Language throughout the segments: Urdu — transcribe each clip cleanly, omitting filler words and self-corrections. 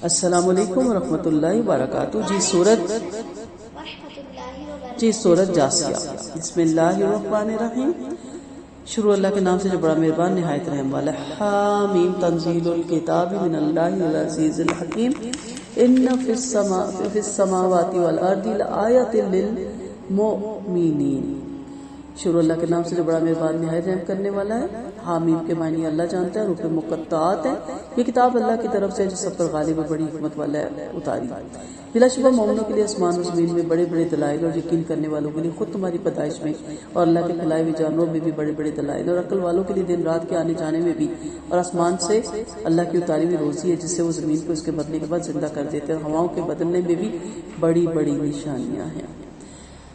السلام علیکم ورحمۃ اللہ وبرکاتہ۔ جی سورت جاسیہ۔ بسم اللہ الرحمن الرحیم۔ شروع اللہ کے نام سے جو بڑا مہربان نہایت رحم والا ہے۔ حامیم تنزیل الکتاب من اللہ العزیز الحکیم ان فی السماوات والارض لآیات للمؤمنین۔ شروع اللہ کے نام سے جو بڑا مہربان نہایت رحم کرنے والا ہے۔ حامیم کے معنی اللہ جانتا ہے، حروف مقطعات ہے۔ یہ کتاب اللہ کی طرف سے جو سب پر غالب و بڑی حکمت والا ہے اتاری۔ بلا شبہ مومنوں کے لیے آسمان و زمین میں بڑے بڑے دلائل اور یقین کرنے والوں کے لیے خود تمہاری پیدائش میں اور اللہ کے کھلائے ہوئے جانوروں میں بھی بڑے بڑے دلائل، اور عقل والوں کے لیے دن رات کے آنے جانے میں بھی، اور آسمان سے اللہ کی اتاری ہوئی روزی ہے جس سے وہ زمین کو اس کے مرنے کے بعد زندہ کر دیتے ہیں، اور ہواؤں کے بدلنے میں بھی بڑی بڑی نشانیاں ہیں۔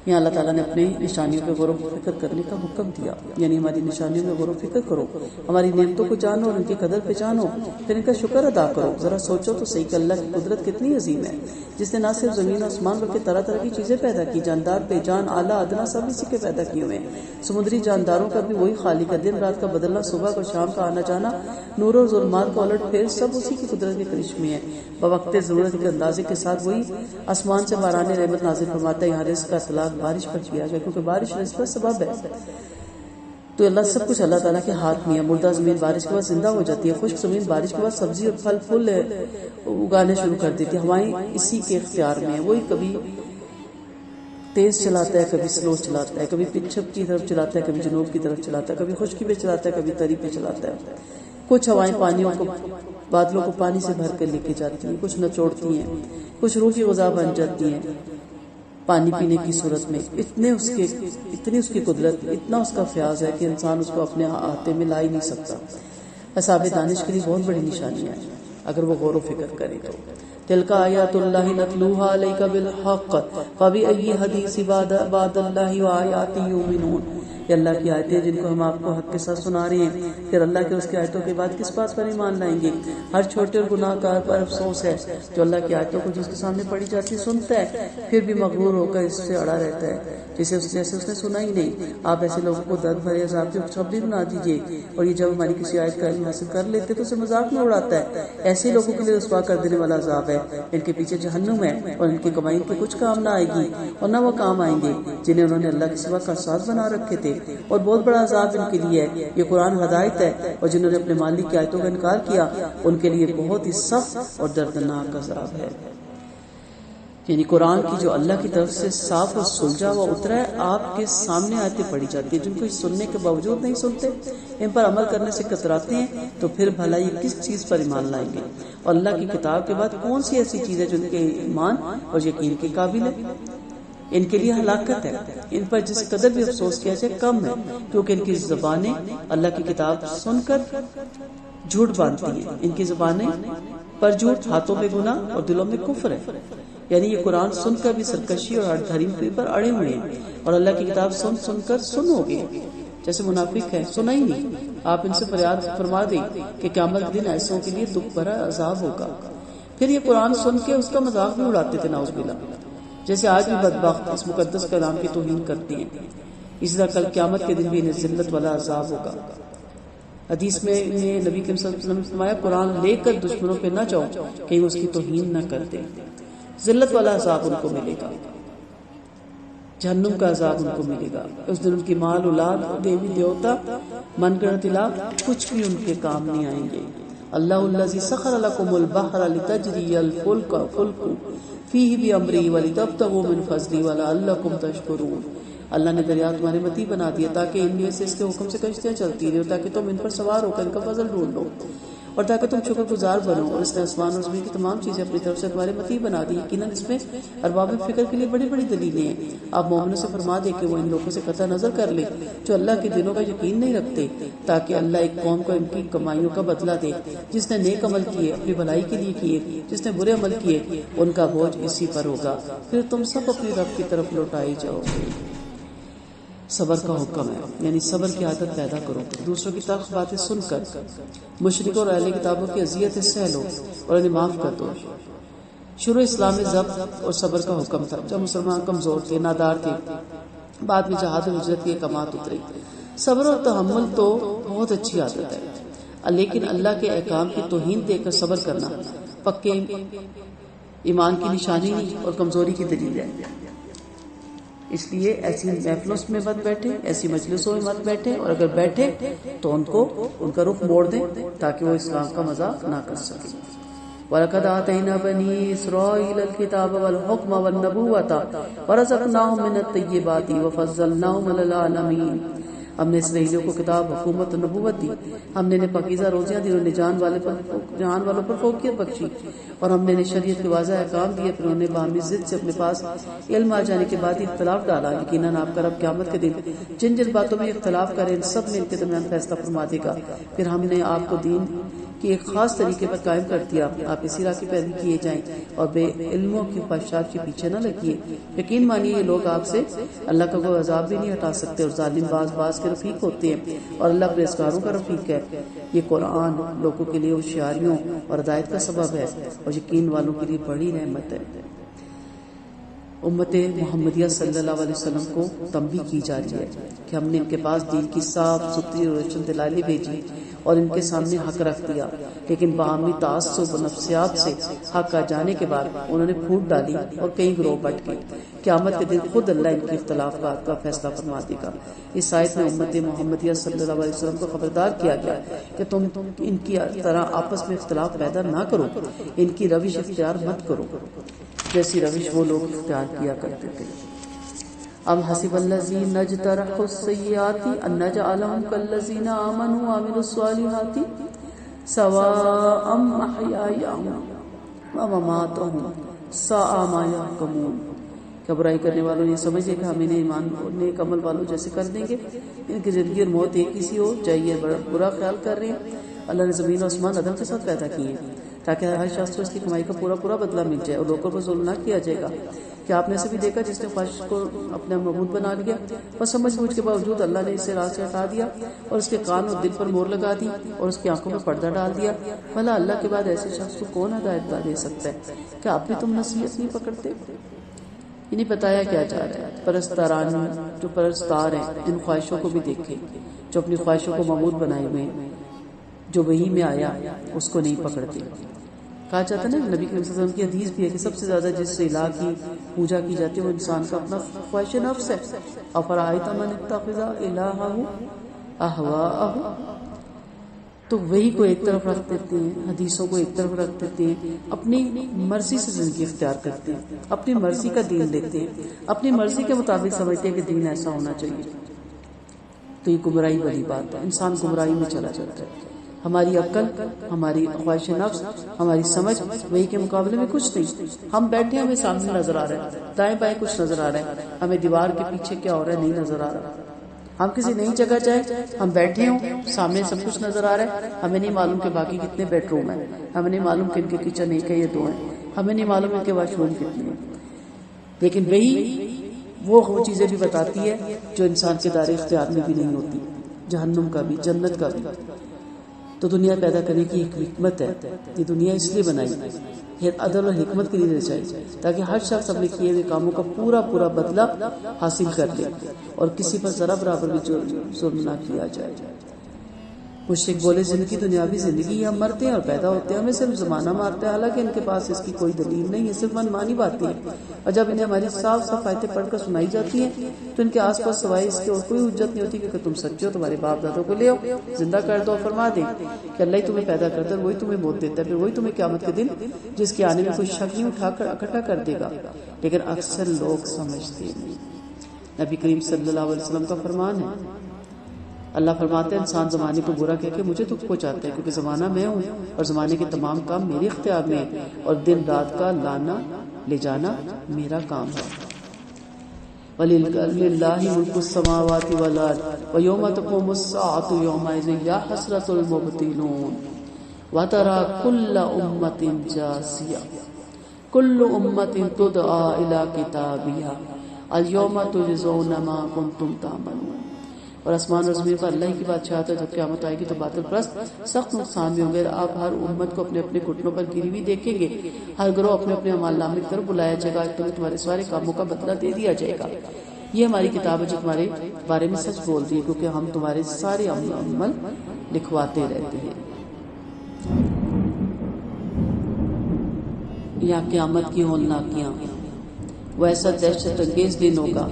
یہاں اللہ تعالیٰ نے اپنی نشانیوں پہ غور و فکر کرنے کا حکم دیا، یعنی ہماری نشانیوں میں غور و فکر کرو، ہماری نعمتوں کو جانو اور ان کی قدر پہچانو، پھر ان کا شکر ادا کرو۔ ذرا سوچو تو صحیح کہ اللہ کی قدرت کتنی عظیم ہے، جس نے نہ صرف زمین و آسمان بلکہ طرح طرح کی چیزیں پیدا کی، جاندار بے جان اعلیٰ ادنا سب اسی کے پیدا کیے ہوئے ہیں۔ سمندری جانداروں کا بھی وہی خالق ہے، دن رات کا بدلنا، صبح کو شام کا آنا جانا، نور اور ظلمات کا الٹ پھیر، سب اسی کی قدرت کے کرشمے ہیں۔ بوقت ضرورت کے اندازے کے ساتھ وہی آسمان سے باران رحمت نازل فرماتا ہے۔ یہاں رزق کا اطلاق بارش پر کیا گیا کیونکہ بارش رزق کا سبب ہے۔ تو اللہ سب کچھ اللہ تعالیٰ کے ہاتھ میں ہے۔ مردہ زمین بارش کے بعد زندہ ہو جاتی ہے، خشک زمین بارش کے بعد سبزی اور پھل پھول اگانے شروع کر دیتی ہے۔ ہوائیں اسی کے اختیار میں ہیں، وہی کبھی تیز چلاتا ہے، کبھی سلو چلاتا ہے، کبھی پچھب کی طرف چلاتا ہے، کبھی جنوب کی طرف چلاتا ہے، کبھی خشکی پہ چلاتا ہے، کبھی تری پہ چلاتا ہے۔ کچھ ہوائیں بادلوں کو پانی سے بھر کر لے کے جاتی ہیں، کچھ نچوڑتی ہیں، کچھ روح کی غذا بن جاتی ہیں پانی پینے کی صورت میں۔ اتنی اس کی قدرت، اتنا اس کا فیاض ہے کہ انسان اس کو اپنے احاطے میں لا ہی نہیں سکتا۔ اصحاب دانش کے لیے بہت بڑی نشانیاں ہیں اگر وہ غور و فکر کرے تو۔ تلک آیات اللہ نتلوها علیک بالحق فبأی حدیث بعد اللہ وآیاتہ یؤمنون۔ یہ اللہ کی آیتیں جن کو ہم آپ کو حق کے ساتھ سنا رہے ہیں، پھر اللہ کے اس کی آیتوں کے بعد کس بات پر ایمان لائیں گے؟ ہر چھوٹے اور گناہ کار پر افسوس ہے جو اللہ کی آیتوں کو جس کے سامنے پڑھی جاتی سنتا ہے، پھر بھی مغرور ہو کر اس سے اڑا رہتا ہے جیسے اس نے سنا ہی نہیں۔ آپ ایسے لوگوں کو درد بھرے عذاب کی خوشخبری بنا دیجیے، اور یہ جب ہماری کسی آیت کا علم حاصل کر لیتے تو اسے مذاق میں اڑاتا ہے۔ ایسے لوگوں کے لیے رسوا کر دینے والا عذاب ہے، ان کے پیچھے جہنم ہے، اور ان کی کمائی کے کچھ کام نہ آئے گی، اور نہ وہ کام آئیں گے جنہیں انہوں نے اللہ کے سوا کا ساز بنا رکھے تھے، اور بہت بڑا عذاب ان کے لیے ہے۔ یہ قرآن ہدایت ہے، اور جنہوں نے اپنے مالک کی آیتوں کا انکار کیا ان کے لیے بہت ہی سخت اور دردناک عذاب ہے۔ یعنی قرآن کی جو اللہ کی طرف سے صاف اور سلجھا ہوا اترا ہے، آپ کے سامنے آیتیں پڑھی جاتی ہیں جن کو سننے کے باوجود نہیں سنتے، ان پر عمل کرنے سے کتراتے ہیں، تو پھر بھلا یہ کس چیز پر ایمان لائیں گے؟ اور اللہ کی کتاب کے بعد کون سی ایسی چیز ہے جن کے ایمان اور یقین کے قابل ہے؟ ان کے لیے ہلاکت ہے، ان پر جس قدر بھی افسوس کیا جائے کم ہے، کیونکہ ان کی زبانیں اللہ کی کتاب سن کر جھوٹ باندھتی ہیں، ان کی زبانیں پر جھوٹ، ہاتھوں میں گناہ اور دلوں میں کفر ہے۔ یعنی یہ قرآن سن کر بھی سرکشی اور حریم پر اڑے ہوئے ہیں، اور اللہ کی کتاب سن کر سن ہو گئے جیسے منافق ہے، سنا ہی نہیں۔ آپ ان سے فریاد فرما دیں کہ قیامت کے دن ایسوں کے لیے دکھ بھرا عذاب ہوگا۔ پھر یہ قرآن سن کے اس کا مذاق بھی اڑاتے تھے، نعوذ باللہ، جیسے آج بھی بدبخت اس مقدس کلام کی توہین کرتے ہیں۔ اسی طرح کل قیامت کے دن بھی انہیں ذلت والا عذاب ہوگا۔ حدیث میں نبی کریم صلی اللہ علیہ وسلم نے فرمایا، قرآن لے کر دشمنوں پہ نہ جاؤ کہیں اس کی توہین نہ کر دیں۔ ذلت والا عذاب ان کو ملے گا، جہنم کا عذاب ان کو ملے گا۔ اس دن ان کی مال اولاد، دیوی دیوتا، من گڑت علاق کچھ بھی ان کے کام نہیں آئیں گے۔ اللہ الذی سخر لکم البحر لتجری الفلک فیہ بامرہ ولتبتغوا من فضلہ ولعلکم تشکرون۔ اللہ نے دریا تمہارے متی بنا دیا تاکہ ان میں سے اس کے حکم سے کشتیاں چلتی رہیں، تاکہ تم ان پر سوار ہو کر ان کا فضل ڈھونڈ لو، اور تاکہ تم شکر گزار بنو۔ اور اس نے آسمان اور زمین کی تمام چیزیں اپنی طرف سے تمہارے متی بنا دی۔ یقیناً اس میں ارباب فکر کے لیے بڑی بڑی دلیلیں ہیں۔ آپ مومنوں سے فرما دیں کہ وہ ان لوگوں سے قطع نظر کر لیں جو اللہ کے دنوں کا یقین نہیں رکھتے، تاکہ اللہ ایک قوم کو ان کی کمائیوں کا بدلہ دے۔ جس نے نیک عمل کیے اپنی بھلائی کے لیے کیے، جس نے برے عمل کیے ان کا بوجھ اسی پر ہوگا، پھر تم سب اپنی رب کی طرف لوٹائے جاؤ گے۔ صبر کا حکم ہے، یعنی صبر کی عادت پیدا کرو، دوسروں کی تلخ باتیں سن کر مشرکوں اور اہل کتابوں کی اذیت سہ لو اور انہیں معاف کر دو۔ شروع اسلام میں ضبط اور صبر کا حکم تھا جب مسلمان کمزور تھے، نادار تھے، بعد میں جہاد و ہجرت کی احکامات اترے۔ صبر اور تحمل تو بہت اچھی عادت ہے۔ لیکن اللہ کے احکام کی توہین دیکھ کر صبر کرنا پکے ایمان کی نشانی نہیں اور کمزوری کی دلیل ہے۔ اس لیے ایسی محفلوں میں مت بیٹھے، ایسی مجلسوں میں مت بیٹھے، اور اگر بیٹھے تو ان کا رخ موڑ دیں تاکہ وہ اسلام کا مذاق نہ کر سکیں۔ وَلَقَدْ آتَيْنَا بَنِي إِسْرَائِيلَ الْكِتَابَ وَالْحُكْمَ وَالنُّبُوَّةَ وَرَزَقْنَاهُم مِّنَ الطَّيِّبَاتِ وَفَضَّلْنَاهُمْ عَلَى الْعَالَمِينَ۔ ہم نے اسرائیلیوں کو کتاب، حکومت اور نبوت دی، ہم نے پاکیزہ روزیاں دی، انہیں جان والوں پر فوقیت بخشی، اور ہم نے شریعت کے واضح احکام دیے، پھر انہوں نے باہمی ضد سے اپنے پاس علم آ جانے کے بعد اختلاف ڈالا۔ یقیناً آپ کا رب قیامت کے دن جن باتوں میں اختلاف کرے ان سب میں ان کے درمیان فیصلہ فرما دے گا۔ پھر ہم نے آپ کو دین کہ ایک خاص طریقے پر قائم کر دیا، آپ اسی راہ کی پیروی کیے جائیں اور بے علموں کی خواہشات کے پیچھے نہ لگیے۔ یقین مانیے یہ لوگ آپ سے اللہ کا کوئی عذاب بھی نہیں ہٹا سکتے، اور ظالم باز کے رفیق ہوتے ہیں، اور اللہ پرہیزگاروں کا رفیق ہے۔ یہ قرآن لوگوں کے لیے ہوشیاریوں اور ہدایت کا سبب ہے، اور یقین والوں کے لیے بڑی رحمت ہے۔ امت محمدیہ صلی اللہ علیہ وسلم کو تنبیہ کی جا رہی ہے کہ ہم نے ان کے پاس دین کی صاف ستھری اور روشن دلالی بھیجی اور ان کے سامنے حق رکھ دیا، لیکن باہمی تعصب و نفسیات سے حق آ جانے کے بعد انہوں نے پھوٹ ڈالی اور کئی گروہ بٹ گئے۔ قیامت کے دن خود اللہ ان کے اختلافات کا فیصلہ فرما دے گا۔ اس آیت میں امت محمدیہ صلی اللہ علیہ وسلم کو خبردار کیا گیا کہ تم ان کی طرح آپس میں اختلاف پیدا نہ کرو، ان کی روش اختیار مت کرو جیسی روش وہ لوگ اختیار کیا کرتے تھے۔ ام حسب الذین اجترحوا السیئات ان نجعلهم کالذین آمنوا وعملوا الصالحات سواء محیاهم ومماتهم ساء ما یحکمون۔ کیا برائی کرنے والوں یہ سمجھے کہ ہم انہیں ایمان اور نیک عمل والوں جیسے کر دیں گے؟ ان کی زندگی اور موت ایک ہی سی ہو، چاہیے برا خیال کر رہے ہیں۔ اللہ نے زمین اور آسمان عدل کے ساتھ پیدا کیے تاکہ ہر شخص کو اس کی کمائی کا پورا بدلہ مل جائے اور لوگوں پر ظلم نہ کیا جائے گا۔ کیا آپ نے سے بھی دیکھا جس نے خواہش کو اپنا معبود بنا لیا اور سمجھ بوجھ کے باوجود اللہ نے اسے راہ سے ہٹا دیا اور اس کے کان اور دل پر مور لگا دی اور اس کی آنکھوں میں پردہ ڈال دیا؟ بھلا اللہ کے بعد ایسے شخص کو کون ہدایت دے سکتا ہے؟ کیا اب بھی تم نصیحت نہیں پکڑتے؟ انہیں بتایا کیا جا رہا ہے؟ جو پرستار ہیں ان خواہشوں کو بھی دیکھیں جو اپنی خواہشوں کو معبود بنائے ہوئے ہیں، جو وحی میں آیا اس کو نہیں پکڑتے۔ کہا جاتا ہے نا، نبی کریم صلی اللہ علیہ وسلم کی حدیث بھی ہے کہ سب سے زیادہ جس الہ کی پوجا کی جاتی ہے وہ انسان کا اپنا خواہش نفس ہے۔ افرأیت من اتخذ الہہ اہواءہ، تو وہی کو ایک طرف رکھ دیتے ہیں، حدیثوں کو ایک طرف رکھ دیتے ہیں، اپنی مرضی سے زندگی اختیار کرتے ہیں، اپنی مرضی کا دین لیتے ہیں، اپنی مرضی کے مطابق سمجھتے ہیں کہ دین ایسا ہونا چاہیے۔ تو یہ گمراہی بڑی بات ہے، انسان گمراہی میں چلا جاتا ہے۔ ہماری عقل، ہماری خواہش نفس، ہماری سمجھ وہی کے مقابلے میں کچھ نہیں۔ ہم بیٹھے ہمیں سامنے نظر آ رہا ہے، دائیں بائیں کچھ نظر آ رہا ہے، ہمیں دیوار کے پیچھے کیا ہو رہا ہے نہیں نظر آ رہا۔ ہم کسی نئی جگہ جائیں، ہم بیٹھے ہوں، سامنے سب کچھ نظر آ رہا ہے، ہمیں نہیں معلوم کہ باقی کتنے بیڈ روم ہیں، ہمیں نہیں معلوم کہ ان کے کچن ایک ہے یا دو ہیں، ہمیں نہیں معلوم ان کے واش روم کتنے ہیں۔ لیکن وہی وہ چیزیں بھی بتاتی ہے جو انسان کے دائرے اختیار میں بھی نہیں ہوتی، جہنم کا بھی، جنت کا بھی۔ تو دنیا پیدا کرنے کی ایک حکمت ہے، یہ دنیا اس لیے بنائی ہے، عدل اور حکمت کے لیے چاہیے تاکہ ہر شخص اپنے کیے ہوئے کاموں کا پورا بدلہ حاصل کر لے اور کسی پر ذرا برابر بھی ظلم نہ کیا جائے۔ مشرک بولے زندگی دنیاوی زندگی، ہم مرتے ہیں اور پیدا ہوتے ہیں، ہمیں صرف زمانہ مارتا ہے، حالانکہ ان کے پاس اس کی کوئی دلیل نہیں ہے، صرف منمانی باتیں ہیں۔ اور جب انہیں ہماری صاف آیتیں پڑھ کر سنائی جاتی ہیں تو ان کے آس پاس سوائے اس کے اور کوئی حجت نہیں ہوتی کہ تم سچے ہو، تمہارے باپ دادوں کو لے آؤ، زندہ کر دو اور فرما دیں کہ اللہ ہی تمہیں پیدا کرتا ہے، وہی تمہیں موت دیتا ہے، پھر وہی تمہیں قیامت کے دن جس کے آنے میں کوئی شک نہیں اٹھا کر اکٹھا کر دے گا۔ لیکن اکثر لوگ سمجھتے نہیں۔ نبی کریم صلی اللہ علیہ وسلم کا فرمان ہے، اللہ فرماتے ہیں انسان زمانے کو برا کہہ کے مجھے دکھ پہنچاتا ہے کیونکہ زمانہ میں ہوں اور زمانے کے تمام کام میرے اختیار میں ہیں اور دن رات کا لانا لے جانا میرا کام ہے۔ وَلِلَّهِ مُلْكُ السَّمَاوَاتِ وَالْأَرْضِ وَيَوْمَ تَقُومُ السَّاعَةُ يَوْمَئِذٍ يَحْسَرَةُ الْمُبْطِلُونَ وَتَرَى كُلَّ أُمَّةٍ جَاثِيَةً كُلُّ أُمَّةٍ تُدْعَىٰ إِلَىٰ كِتَابِهَا الْيَوْمَ تُجْزَوْنَ مَا كُنتُمْ تَعْمَلُونَ۔ اور آسمان اور زمین پر اللہ کی بادشاہت ہے، جب قیامت آئے گی تو باطل پرست سخت نقصان میں ہوں گے۔ آپ ہر امت کو اپنے اپنے گھٹنوں پر گری ہوئی دیکھیں گے، ہر گروہ اپنے اپنے اعمال نامے کی طرف بلایا جائے گا، تمہارے سارے کاموں کا بدلہ دے دیا جائے گا۔ یہ ہماری کتاب ہے جو تمہارے بارے میں سچ بولتی ہے کیونکہ ہم تمہارے سارے عمل لکھواتے رہتے ہیں۔ یا قیامت کی ہولناکیاں۔ وہ ایسا دہشت انگیز دن ہوگا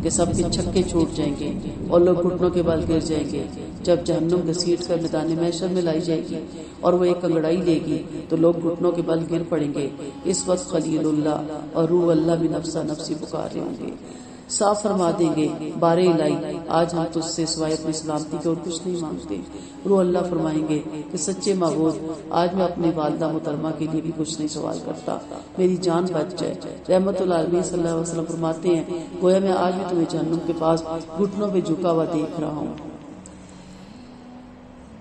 کہ سب کے چھکے چھوٹ جائیں گے اور لوگ گھٹنوں کے بل گر جائیں گے، جب جہنم گھسیٹ کر میدان محشر میں لائی جائے گی اور وہ ایک انگڑائی لے گی تو لوگ گھٹنوں کے بل گر پڑیں گے۔ اس وقت خلیل اللہ اور روح اللہ بھی نفسا نفسی پکار رہے ہوں گے۔ صاف فرما دیں گے، بارے الہی آج ہم تجھ سے سوائے اپنی سلامتی کے اور کچھ نہیں مانگتے۔ روح اللہ فرمائیں گے کہ سچے معبود، آج میں اپنی والدہ محترمہ کے لیے بھی کچھ نہیں سوال کرتا، میری جان بچ جائے۔ رحمت العالمین صلی اللہ علیہ وسلم فرماتے ہیں، گویا میں آج بھی تمہیں جہنم کے پاس گھٹنوں پہ جھکا ہوا دیکھ رہا ہوں۔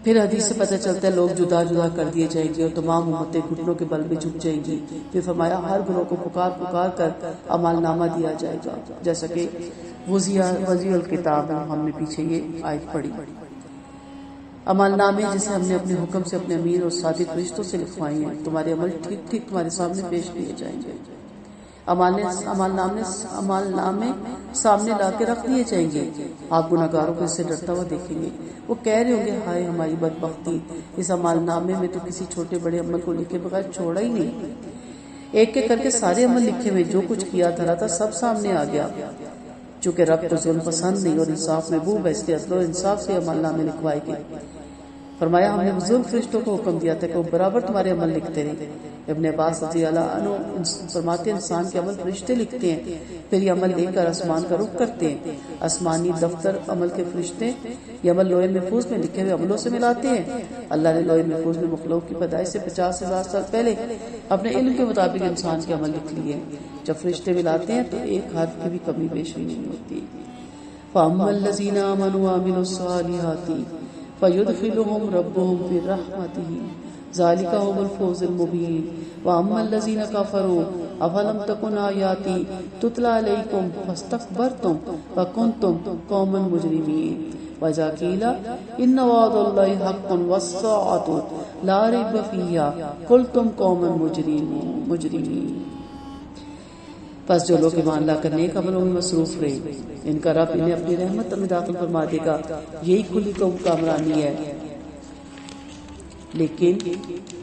پھر حدیث سے پتہ چلتا ہے لوگ جدا جدا کر دیے جائیں گے اور تمام امتیں گھٹنوں کے بل پہ جھک جائیں گی۔ پھر فرمایا ہر گروہ کو پکار پکار کر اعمال نامہ دیا جائے گا، جیسا کہ وضیع الکتاب ہم نے پیچھے یہ آیت پڑھی۔ اعمال نامے جسے ہم نے اپنے حکم سے اپنے امیر اور صادق فرشتوں سے لکھوائے ہیں، تمہارے عمل ٹھیک ٹھیک تمہارے سامنے پیش کیے جائیں گے۔ اعمال نامے سامنے لا کے رکھ دیے جائیں گے۔ آپ گناہگاروں کو اس سے ڈرتا ہوا دیکھیں گے، وہ کہہ رہے ہوں گے ہائے ہماری بدبختی، اس اعمال نامے میں تو کسی چھوٹے بڑے عمل کو لکھے بغیر چھوڑا ہی نہیں۔ ایک ایک کر کے سارے عمل لکھے ہوئے، جو کچھ کیا دھرا تھا سب سامنے آ گیا۔ چونکہ رب تو ظلم پسند نہیں اور انصاف محبوب ہے، اس لیے عدل و انصاف سے عمل نامے لکھوائے گے۔ فرمایا ہم نے بزرگ فرشتوں کو حکم دیا تھا کہ وہ برابر تمہارے عمل لکھتے رہے۔ ابن عباس رضی اللہ عنہ فرماتے ہیں انسان کے عمل فرشتے لکھتے ہیں، پھر یہ عمل لے کر آسمان کا رخ کرتے ہیں۔ آسمانی دفتر عمل کے فرشتے یہ عمل لوح محفوظ میں لکھے ہوئے عملوں سے ملاتے ہیں۔ اللہ نے لوح محفوظ میں مخلوق کی پیدائش سے 50,000 سال پہلے اپنے علم کے مطابق انسان کے عمل لکھ لیے۔ جب فرشتے ملاتے ہیں تو ایک حرف کی بھی کمی بیشی نہیں ہوتی۔ فَأَمَّا الَّذِينَ آمَنُوا وَعَمِلُوا الصَّالِحَاتِ فَيُدْخِلُهُمْ رَبُّهُمْ فِي رَحْمَتِهِ ذَلِكَ هُوَ الْفَوْزُ الْمُبِينُ وَأَمَّا الَّذِينَ كَفَرُوا أَفَلَمْ تَكُنْ آيَاتِي تُتْلَى عَلَيْكُمْ فَاسْتَكْبَرْتُمْ وَكُنْتُمْ قَوْمًا مُجْرِمِينَ وَإِذَا قِيلَ إِنَّ وَعْدَ اللَّهِ حَقٌّ وَالسَّاعَةُ لَا رَيْبَ فِيهَا قُلْتُمْ قَوْمًا مُجْرِمِينَ۔ پس جو لوگ ایمان لا کر نیک عملوں میں مصروف رہے، ان کا رب انہیں اپنی رحمت میں داخل فرما دے گا، یہی کھلی تو کامرانی ہے۔ لیکن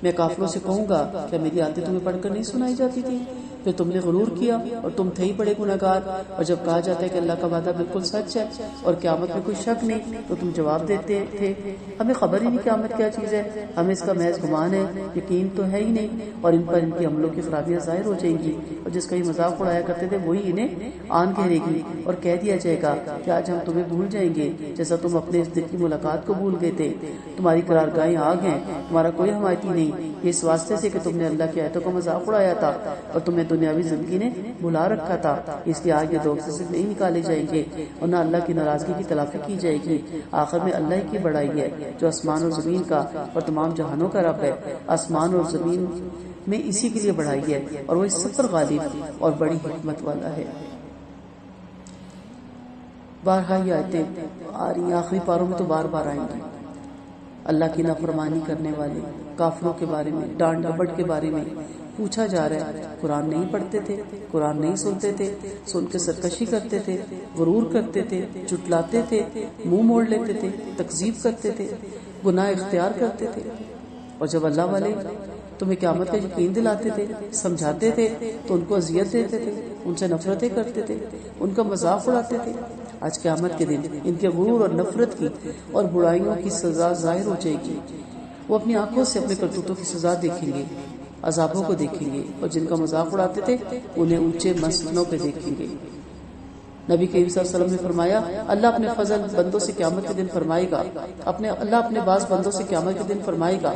میں کافروں سے کہوں گا کیا میری آیتیں تمہیں پڑھ کر نہیں سنائی جاتی تھی؟ پھر تم نے غرور کیا اور تم تھے ہی بڑے گناہگار۔ اور جب کہا جاتا ہے کہ اللہ کا وعدہ بالکل سچ ہے اور قیامت میں کوئی شک نہیں تو تم جواب دیتے تھے ہمیں خبر ہی نہیں قیامت کیا چیز ہے، ہمیں اس کا محض گمان ہے، یقین تو ہے ہی نہیں، اور ان پر ان کی عملوں کی خرابیاں ظاہر ہو جائیں گی، اور جس کا یہ مذاق اڑایا کرتے تھے وہی انہیں آن گھیرے گی اور کہہ دیا جائے گا کہ آج ہم تمہیں بھول جائیں گے جیسا تم اپنے اس دل کی ملاقات کو بھول گئے تھے، تمہاری قرارگاہیں آگ ہیں، تمہارا کوئی حمایتی نہیں، یہ اس واسطے سے کہ تم نے اللہ کی آیتوں کا مذاق اڑایا تھا اور تمہیں دنیاوی زندگی نے بھلا رکھا تھا، اس لیے آج یہ دوست سے نہیں نکالے جائیں گے اور نہ اللہ کی ناراضگی کی تلافی کی جائے گی۔ آخر میں اللہ کی بڑائی ہے جو آسمان اور زمین کا اور تمام جہانوں کا رب ہے، آسمان اور زمین میں اسی کے لیے بڑائی ہے اور وہ اس سب پر غالب اور بڑی حکمت والا ہے۔ بارہا یہ آیتیں آ رہی ہیں، آخری پاروں میں تو بار بار آئیں گی۔ اللہ کی نافرمانی کرنے والے کافروں کے بارے میں، ڈانٹ ڈپٹ کے بارے میں پوچھا جا رہا ہے۔ قرآن نہیں پڑھتے تھے، قرآن نہیں سنتے تھے، سن کے سرکشی کرتے تھے، غرور کرتے تھے، جھٹلاتے تھے، منہ موڑ لیتے تھے، تکذیب کرتے تھے، گناہ اختیار کرتے تھے، اور جب اللہ والے تمہیں قیامت کا یقین دلاتے تھے، سمجھاتے تھے تو ان کو اذیت دیتے تھے، ان سے نفرتیں کرتے تھے، ان کا مذاق اڑاتے تھے۔ آج قیامت کے دن ان کے غرور اور نفرت کی اور برائیوں کی سزا ظاہر ہو جائے گی۔ وہ اپنی آنکھوں سے اپنے کرتوتوں کی سزا دیکھیں گے، عذابوں کو دیکھیں گے، اور جن کا مذاق اڑاتے تھے انہیں اونچے منزلوں پہ دیکھیں گے۔ نبی کریم صلی اللہ علیہ وسلم نے فرمایا اللہ اپنے فضل بندوں سے قیامت کے دن فرمائے گا، اللہ اپنے بعض بندوں سے قیامت کے دن فرمائے گا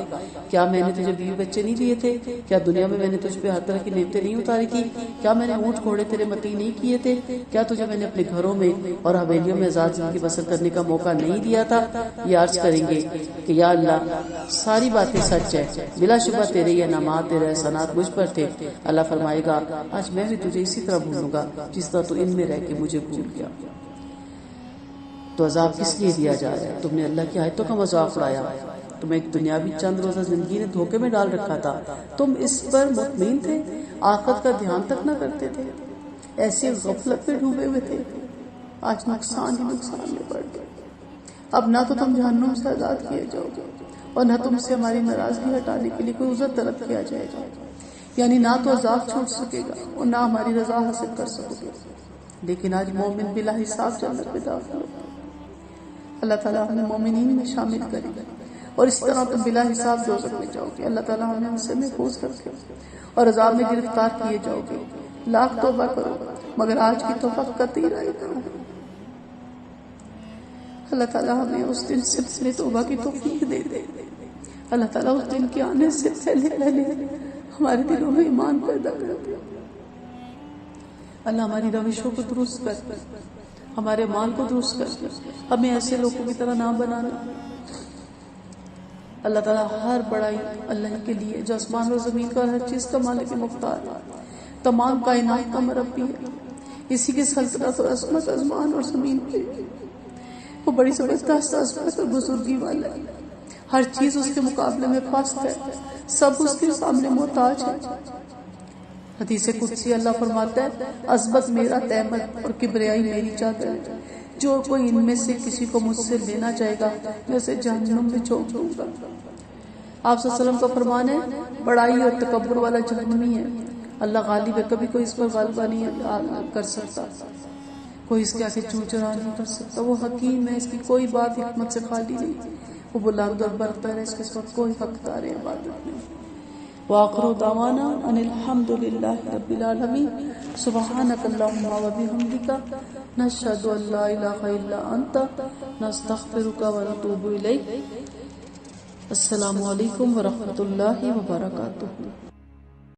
کیا میں نے تجھے بیوی بچے نہیں دیے تھے؟ کیا دنیا میں نے تجھ پہ ہر طرح کی نعمتیں نہیں اتاری تھی؟ کیا میں نے اونٹ گھوڑے تیرے متی نہیں کیے تھے؟ کیا تجھے میں نے اپنے گھروں میں اور حویلیوں میں آزاد زندگی بسر کرنے کا موقع نہیں دیا تھا؟ یہ عرض کریں گے کہ یا اللہ ساری باتیں سچ ہے، بلا شبہ تیرے یہ انعامات تیرے احسانات مجھ پر تھے۔ اللہ فرمائے گا آج میں بھی تجھے اسی طرح بھولوں گا جس طرح تو ان میں رہ کے مجھے بھول گیا۔ تو عذاب کس لیے دیا جا رہا ہے؟ تم نے اللہ کی آیتوں کا مذاق اڑایا، تمہیں ایک دنیاوی چند روزہ زندگی نے دھوکے میں ڈال رکھا تھا، تم اس پر مطمئن تھے، آخرت کا دھیان تک نہ کرتے تھے، ایسے غفلت میں ڈوبے ہوئے تھے، آج نقصان ہی نقصان میں پڑ گئے۔ اب نہ تو تم جہنم سے آزاد کیے جاؤ گے اور نہ تم سے ہماری ناراضگی ہٹانے کے لیے کوئی عذر طلب کیا جائے گا۔ یعنی نہ تو عذاب چھوٹ سکے گا اور نہ ہماری رضا حاصل کر سکو گے. لیکن آج مومن بلا حساب جنت میں داخل ہوگا. اللہ تعالیٰ ہمیں مومنین میں شامل کرے گا اور اس طرح تم بلا حساب دوزخ میں جاؤ گے. اللہ تعالیٰ ہمیں ان سے محفوظ رکھے اور عذاب میں گرفتار کیے جاؤ گے. لاکھ توبہ کرو مگر آج کی توبہ قطعی رائے گا. اللہ تعالیٰ ہمیں اس دن سے پہلے توبہ کی توفیق دے دے. اللہ تعالیٰ اس دن کے آنے سے پہلے ہمارے دلوں میں ایمان پیدا کر دے. اللہ ہماری روشوں کو درست کر دے, ہمارے مال کو درست کر دے. ہمیں ایسے لوگوں کی طرح نہ بنانا. اللہ تعالیٰ ہر بڑائی اللہ کے لیے جو آسمان اور زمین کا ہر چیز کا مالک مختار ہے, تمام کائنات کا مربی ہے. اسی کی سلطنت اور عظمت آسمان اور زمین پہ. وہ بڑی زبردست عظمت اور بزرگی والا ہے. ہر چیز اس کے مقابلے میں پست ہے, سب اس کے سامنے محتاج ہے. حدیث قدسی اللہ فرماتا ہے عظمت میرا تہمت اور کبریائی میری چادر ہے. جو کوئی ان میں سے کسی کو مجھ سے لینا چاہے گا میں اسے جہنم میں جھونک دوں گا. آپ صلی اللہ علیہ وسلم کا فرمان ہے بڑائی اور تکبر والا جہنمی ہے. اللہ غالب ہے, کبھی کوئی اس پر غالبہ نہیں کر سکتا, کوئی اس کے آگے چوچرا نہیں کر سکتا. وہ حکیم ہے, اس کی کوئی بات حکمت سے خالی نہیں. وہ بلند اور برتر ہے, اس کے ساتھ کوئی حقدار عبادت نہیں. وآخر دعوانا ان الحمد للہ رب العالمین. سبحانک اللہم و بحمدک نشہد ان لا الہ الا انت نستغفرک و نتوب الیک. السلام علیکم ورحمۃ اللہ وبرکاتہ.